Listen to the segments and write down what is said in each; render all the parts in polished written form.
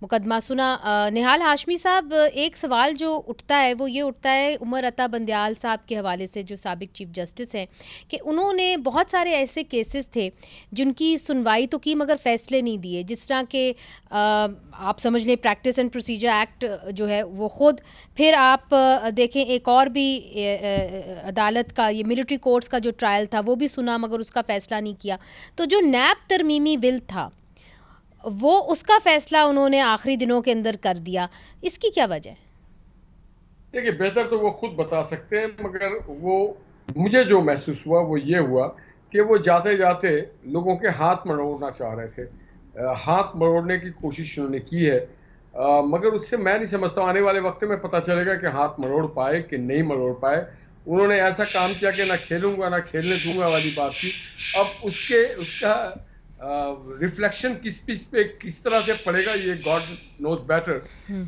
मुकदमा सुना। निहाल हाशमी साहब, एक सवाल जो उठता है वो ये उठता है उमर अता बंदयाल साहब के हवाले से, जो साबिक चीफ जस्टिस हैं, कि उन्होंने बहुत सारे ऐसे केसेस थे जिनकी सुनवाई तो की मगर फैसले नहीं दिए। जिस तरह के आप समझ लें प्रैक्टिस एंड प्रोसीजर एक्ट जो है वो ख़ुद, फिर आप देखें एक और भी अदालत का ये मिलिट्री कोर्ट्स का जो ट्रायल था वो भी सुना मगर उसका फ़ैसला नहीं किया। तो जो नैब तरमीमी बिल था वो उसका फैसला उन्होंने आखिरी दिनों के अंदर कर दिया। इसकी क्या वजह है? देखिए, बेहतर तो वो खुद बता सकते हैं, मगर वो मुझे जो महसूस हुआ वो ये हुआ कि वो जाते जाते लोगों के हाथ मरोड़ना चाह रहे थे। हाथ मरोड़ने की कोशिश उन्होंने की है, मगर उससे मैं नहीं समझता आने वाले वक्त में पता चलेगा कि हाथ मरोड़ पाए कि नहीं मरोड़ पाए। उन्होंने ऐसा काम किया कि ना खेलूंगा ना खेलने दूंगा वाली बात थी। अब उसका रिफ्लेक्शन किस तरह से पड़ेगा ये गॉड नोज बेटर।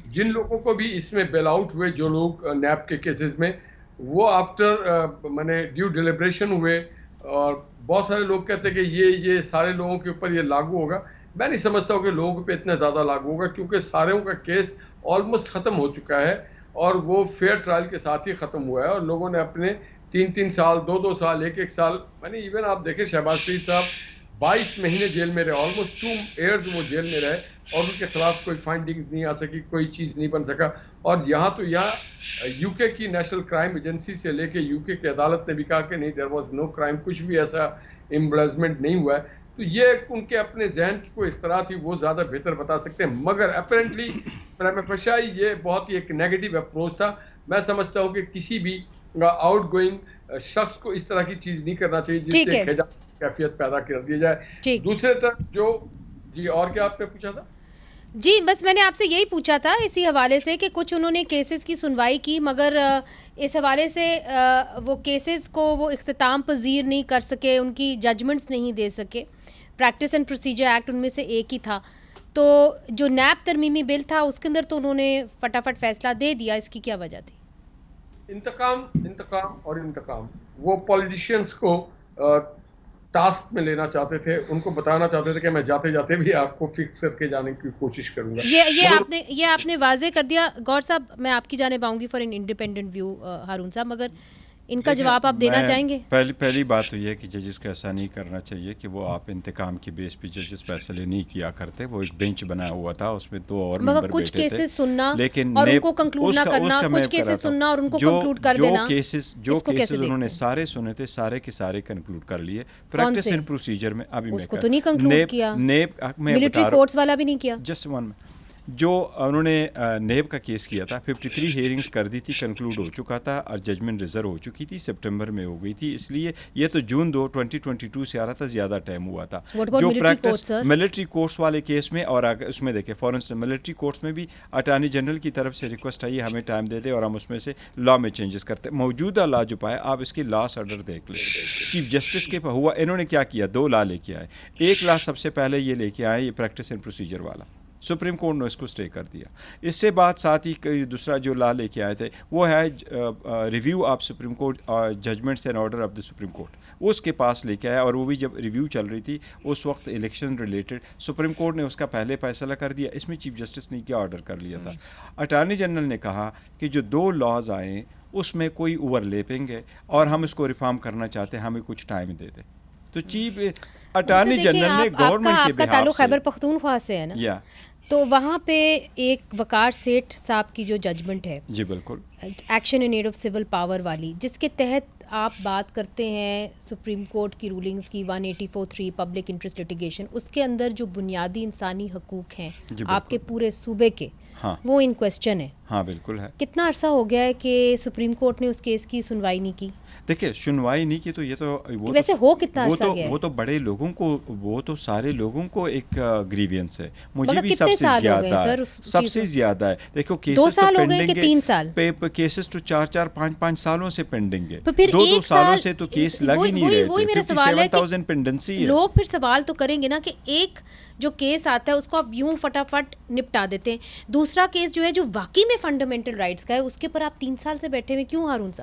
जिन लोगों को भी इसमें बेल आउट हुए, जो लोग नैब के केसेस में, वो आफ्टर माने ड्यू डिलिब्रेशन हुए, और बहुत सारे लोग कहते हैं कि ये सारे लोगों के ऊपर ये लागू होगा। मैं नहीं समझता हूँ कि लोगों पे इतना ज़्यादा लागू होगा, क्योंकि सारों का केस ऑलमोस्ट ख़त्म हो चुका है और वो फेयर ट्रायल के साथ ही ख़त्म हुआ है। और लोगों ने अपने 3-3 साल, 2-2 साल, 1-1 साल, माने इवन आप देखें शहबाज शरीफ साहब 22 महीने जेल में रहे, ऑलमोस्ट 2 ईयर्स वो जेल में रहे और उनके खिलाफ कोई फाइंडिंग नहीं आ सकी, कोई चीज़ नहीं बन सका। और यहाँ यूके की नेशनल क्राइम एजेंसी से लेके यूके की अदालत ने भी कहा कि नहीं, देयर वाज नो क्राइम, कुछ भी ऐसा एम्बेरसमेंट नहीं हुआ है। तो ये उनके अपने जहन की कोई इख्तरा थी, वो ज़्यादा बेहतर बता सकते हैं। मगर अपेरेंटली प्राइमा फेशी ये बहुत ही एक नेगेटिव अप्रोच था। मैं समझता हूँ कि किसी भी आउट गोइंग शख्स को इस तरह की चीज़ नहीं करना चाहिए जिससे कैफियत पैदा कर दी जाए। दूसरे तरफ जो जी, और क्या आपने पूछा था? जी, बस मैंने आपसे यही पूछा था इसी हवाले से कि कुछ उन्होंने केसेस की सुनवाई की मगर इस हवाले से वो केसेस को वो इख्तिताम पजीर नहीं कर सके, उनकी जजमेंट्स नहीं दे सके। प्रैक्टिस एंड प्रोसीजर एक्ट उनमें से एक ही था। तो जो नैब तरमीमी बिल था उसके अंदर तो उन्होंने फटाफट फैसला दे दिया। इसकी क्या वजह थी? इंतकाम वो पॉलिटिशियंस को टास्क में लेना चाहते थे, उनको बताना चाहते थे कि मैं जाते जाते भी आपको फिक्स करके जाने की कोशिश करूंगा। ये आपने वाजे कर दिया। गौर साहब, मैं आपकी जानिब आऊंगी फॉर एन इंडिपेंडेंट व्यू हारून साहब, मगर इनका जवाब आप देना चाहेंगे? पहली बात तो ये है कि जजेस को ऐसा नहीं करना चाहिए कि वो आप इंतकाम की बेस पे जजेस फैसले नहीं किया करते। वो एक बेंच बनाया हुआ था, उसमें 2 और मेंबर कुछ बैठे केसेस थे, सुनना लेकिन और उनको कंक्लूड ना करना, कुछ केसेस सुनना और उनको कंक्लूड कर देना। जो केसेस उन्होंने सारे सुने थे, सारे के सारे कंक्लूड कर लिए। प्रैक्टिस एंड प्रोसीजर में अभी उसको तो नहीं कंक्लूड किया, मिलिट्री कोर्ट्स वाला भी नहीं किया। जस्ट वन जो उन्होंने नेब का केस किया था, 53 हियरिंग्स कर दी थी, कंक्लूड हो चुका था और जजमेंट रिजर्व हो चुकी थी, सितंबर में हो गई थी। इसलिए ये तो जून 2022 से आ रहा था, ज़्यादा टाइम हुआ था। जो प्रैक्टिस मिलिट्री कोर्ट्स वाले केस में, और उसमें देखें फॉरेन मिलिट्री कोर्ट्स में भी अटॉर्नी जनरल की तरफ से रिक्वेस्ट आई हमें टाइम दे दे और हम उसमें से लॉ में चेंजेस करते। मौजूदा लॉ जो पाए, आप इसकी लॉस ऑर्डर देख लें। चीफ जस्टिस के हुआ, इन्होंने क्या किया, 2 लॉ लेके आए। एक लॉ सबसे पहले ये लेके आए, ये प्रैक्टिस एंड प्रोसीजर वाला, सुप्रीम कोर्ट ने इसको स्टे कर दिया। इससे बाद साथ ही दूसरा जो लॉ लेके आए थे वो है review of Supreme Court judgments and order of the Supreme Court, उसके पास लेके आया। और वो भी जब रिव्यू चल रही थी उस वक्त इलेक्शन रिलेटेड, सुप्रीम कोर्ट ने उसका पहले फैसला कर दिया, इसमें चीफ जस्टिस ने क्या ऑर्डर कर लिया था। अटॉर्नी जनरल ने कहा कि जो 2 लॉज आए उसमें कोई ओवरलैपिंग है और हम इसको रिफॉर्म करना चाहते हैं, हमें कुछ टाइम दे दे। तो चीफ अटॉर्नी जनरल ने गवर्नमेंट के बिहाफ से, खैबर पख्तूनख्वा से है ना, तो वहाँ पे एक वकार सेठ साहब की जो जजमेंट है, जी बिल्कुल, action in aid of civil power वाली, जिसके तहत आप बात करते हैं सुप्रीम कोर्ट की रूलिंग्स की 184(3) पब्लिक इंटरेस्ट लिटिगेशन, उसके अंदर जो बुनियादी इंसानी हकूक़ हैं आपके पूरे सूबे के, हाँ, वो इन क्वेश्चन है। हाँ बिल्कुल है। कितना अरसा हो गया है कि सुप्रीम कोर्ट ने उस केस की सुनवाई नहीं की? देखिए, सुनवाई नहीं की तो ये तो वो वैसे हो कितना अरसा गया है? वो तो बड़े लोगों को, वो तो सारे लोगों को एक ग्रीवियंस है। मुझे भी सबसे ज़्यादा है। देखो, केसेस 2 साल हो गए कि 3 साल? केसेस तो 4-4, 5-5 सालों से पेंडिंग है। तो फिर 2-2 सालों से तो केस लग ही नहीं रहे थे। वही मेरा सवाल है कि पेंडेंसी है। लोग फिर सवाल तो करेंगे ना कि एक जो केस आता है उसको आप यूं फटाफट निपटा देते हैं, दूसरा केस जो है जो वाकई में फंडामेंटल राइट्स का है उसके पर आप 3 साल से बैठे हुए क्यों हारून साहब?